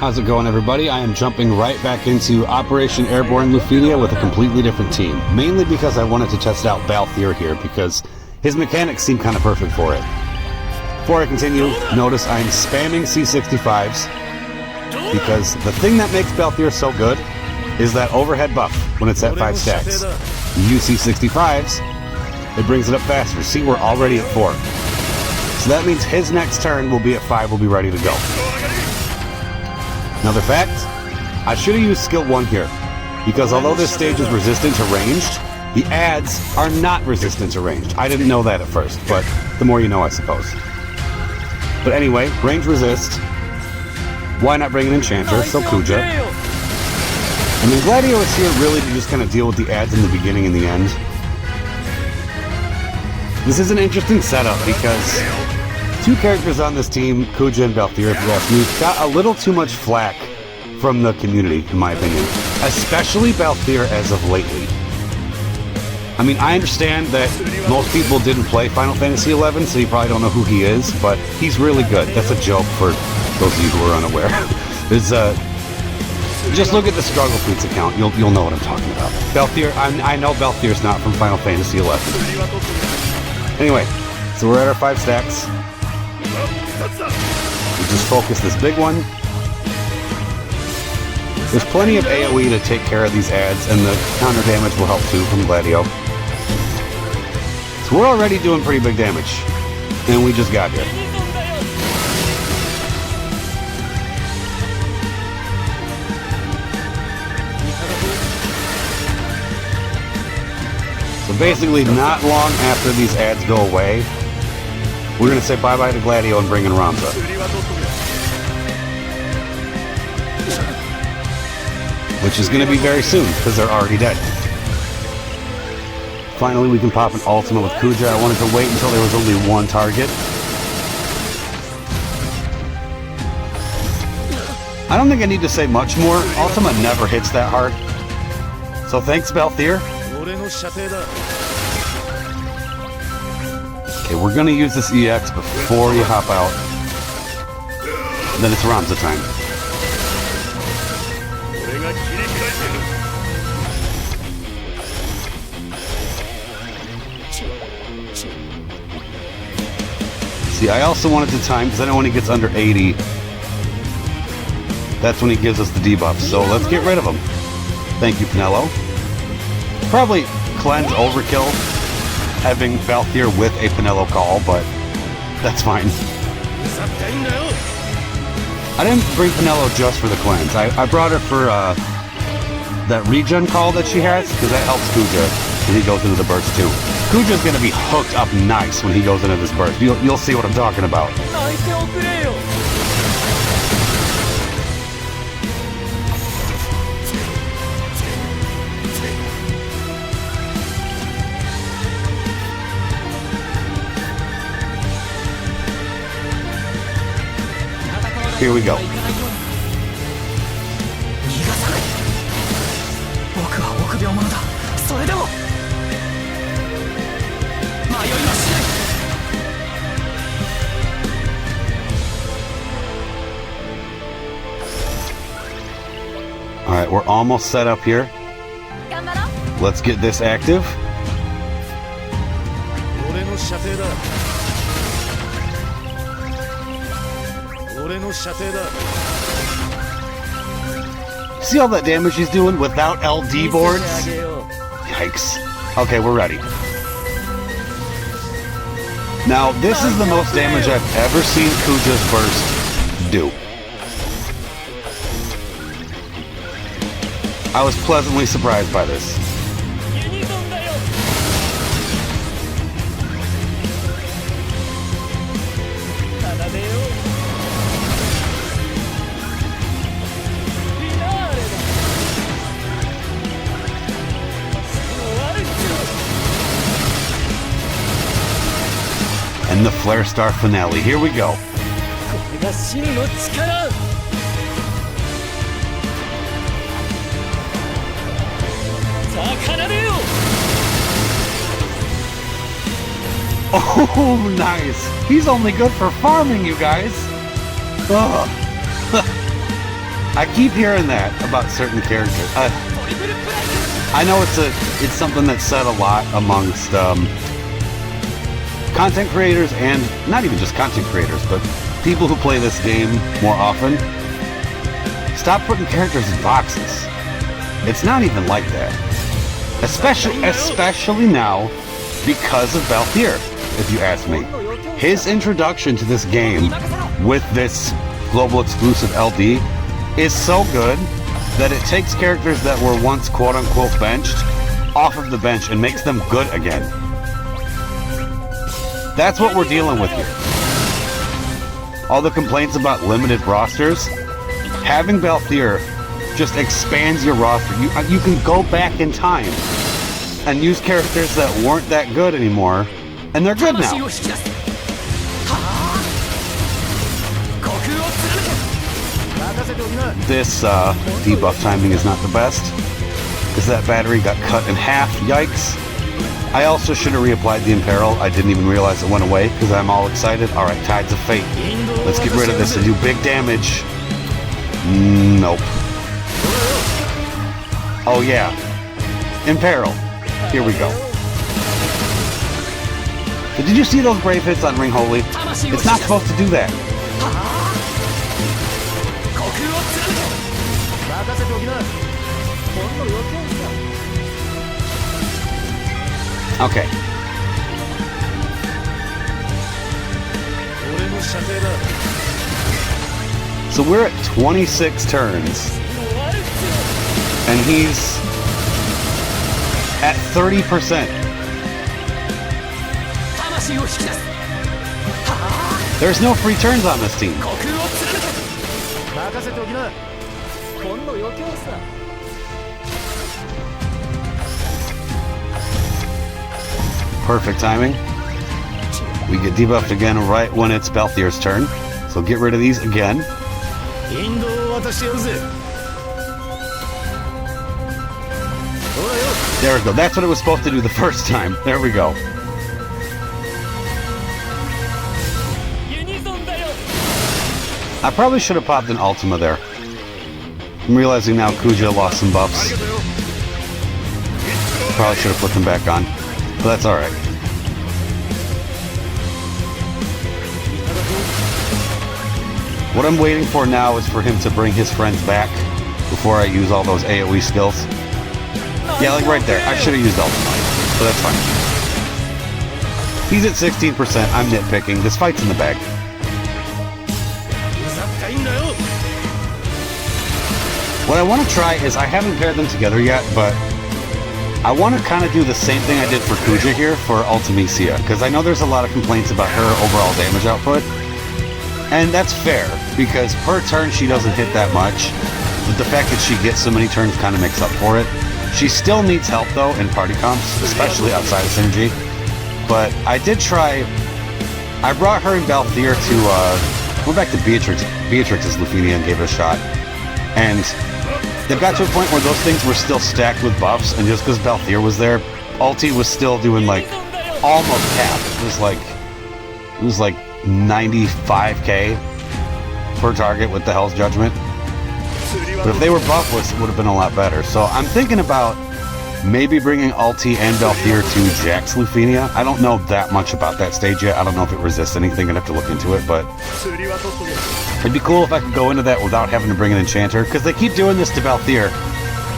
How's it going, everybody? I am jumping right back into Operation Airborne LUFENIA with a completely different team. Mainly because I wanted to test out Baltheir here because his mechanics seem kind of perfect for it. Before I continue, notice I'm spamming C65s because the thing that makes Baltheir so good is that overhead buff when it's at 5 stacks. You use C65s, it brings it up faster. See, we're already at 4. So that means his next turn will be at 5, will be ready to go. Another fact, I should have used skill 1 here, because although this stage is resistant to ranged, the adds are not resistant to ranged. I didn't know that at first, but the more you know, I suppose. But anyway, range resist. Why not bring an enchanter? So Kuja. And then Gladio is here really to just kind of deal with the adds in the beginning and the end. This is an interesting setup because 2 characters on this team, Kuja and Baltheir, if you ask me, got a little too much flack from the community, in my opinion. Especially Baltheir as of lately. I mean, I understand that most people didn't play Final Fantasy XI, so you probably don't know who he is, but he's really good. That's a joke for those of you who are unaware. Just look at the Struggle Points account, you'll know what I'm talking about. Baltheir, I know Baltheir's not from Final Fantasy XI. Anyway, so we're at our 5 stacks. We just focus this big one. There's plenty of AoE to take care of these adds, and the counter damage will help too from Gladio. So we're already doing pretty big damage, and we just got here. So basically, not long after these adds go away, we're going to say bye-bye to Gladio and bring in Ramza. Which is going to be very soon, because they're already dead. Finally, we can pop an ultimate with Kuja. I wanted to wait until there was only 1 target. I don't think I need to say much more. Ultimate never hits that hard. So thanks, Baltheir. Okay, we're going to use this EX before you hop out. Then it's Ramza time. See, I also wanted to time, because I know when he gets under 80, that's when he gives us the debuff. So let's get rid of him. Thank you, Pinello. Probably cleanse overkill having Baltheir with a Pinello call, but that's fine. I didn't bring Pinello just for the cleanse. I brought her for that regen call that she has, because that helps Kuja when he goes into the burst too. Kuja's going to be hooked up nice when he goes into this burst. You'll see what I'm talking about. Here we go. Alright, we're almost set up here. Let's get this active. See all that damage he's doing without LD boards? Yikes. Okay, we're ready. Now, this is the most damage I've ever seen Kuja's burst do. I was pleasantly surprised by this. And the Flare Star finale. Here we go. Oh, nice. He's only good for farming, you guys. Ugh. I keep hearing that about certain characters. I know it's something that's said a lot amongst content creators, and not even just content creators, but people who play this game more often. Stop putting characters in boxes. It's not even like that. Especially now because of Baltheir, if you ask me. His introduction to this game with this global exclusive LD is so good that it takes characters that were once quote-unquote benched off of the bench and makes them good again. That's what we're dealing with here. All the complaints about limited rosters, having Baltheir just expands your roster. You can go back in time and use characters that weren't that good anymore, and they're good now. This debuff timing is not the best, because that battery got cut in half. Yikes. I also should have reapplied the Imperil. I didn't even realize it went away because I'm all excited. Alright, Tides of Fate. Let's get rid of this and do big damage. Nope. Oh yeah. Imperil. Here we go. But did you see those brave hits on Ring Holy? It's not supposed to do that. Okay. So we're at 26 turns, and he's at 30%. There's no free turns on this team. Perfect timing. We get debuffed again right when it's Baltheir's turn. So get rid of these again. There we go. That's what it was supposed to do the first time. There we go. I probably should have popped an Ultima there. I'm realizing now Kuja lost some buffs. Probably should have put them back on. But that's alright. What I'm waiting for now is for him to bring his friends back before I use all those AoE skills. Yeah, like right there. I should have used Ultima, so that's fine. He's at 16%. I'm nitpicking. This fight's in the bag. What I want to try is, I haven't paired them together yet, but I want to kind of do the same thing I did for Kuja here for Ultimisia, because I know there's a lot of complaints about her overall damage output, and that's fair, because per turn she doesn't hit that much, but the fact that she gets so many turns kind of makes up for it. She still needs help though in party comps, especially outside of Synergy, but I did try, I brought her and Baltheir to, went back to Beatrix's LUFENIA and gave it a shot, and they've got to a point where those things were still stacked with buffs, and just because Baltheir was there, ulti was still doing like almost half. It was like 95k per target with the Hell's Judgment. But if they were buffless, it would have been a lot better. So I'm thinking about maybe bringing ulti and Baltheir to Jack's LUFENIA. I don't know that much about that stage yet. I don't know if it resists anything. I'd have to look into it, but it'd be cool if I could go into that without having to bring an enchanter, because they keep doing this to Baltheir,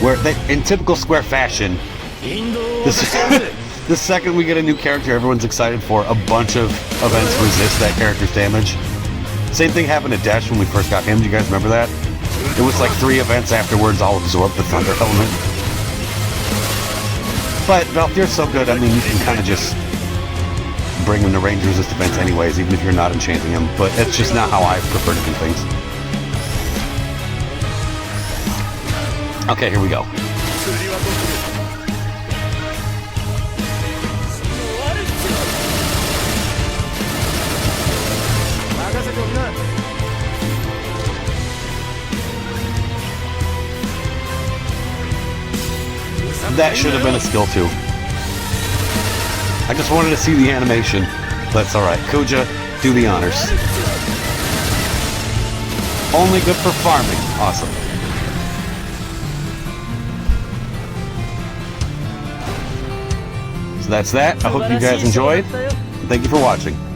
where they, in typical Square fashion, the second we get a new character everyone's excited for, a bunch of events resist that character's damage. Same thing happened to Desh when we first got him. Do you guys remember that? It was like 3 events afterwards all absorbed the Thunder element. But Baltheir's so good, I mean, you can kind of just bring him to range resist events anyways, even if you're not enchanting him, but it's just not how I prefer to do things. Okay, here we go. That should have been a skill too. I just wanted to see the animation. That's alright. Kuja, do the honors. Only good for farming. Awesome. So that's that. I hope you guys enjoyed. Thank you for watching.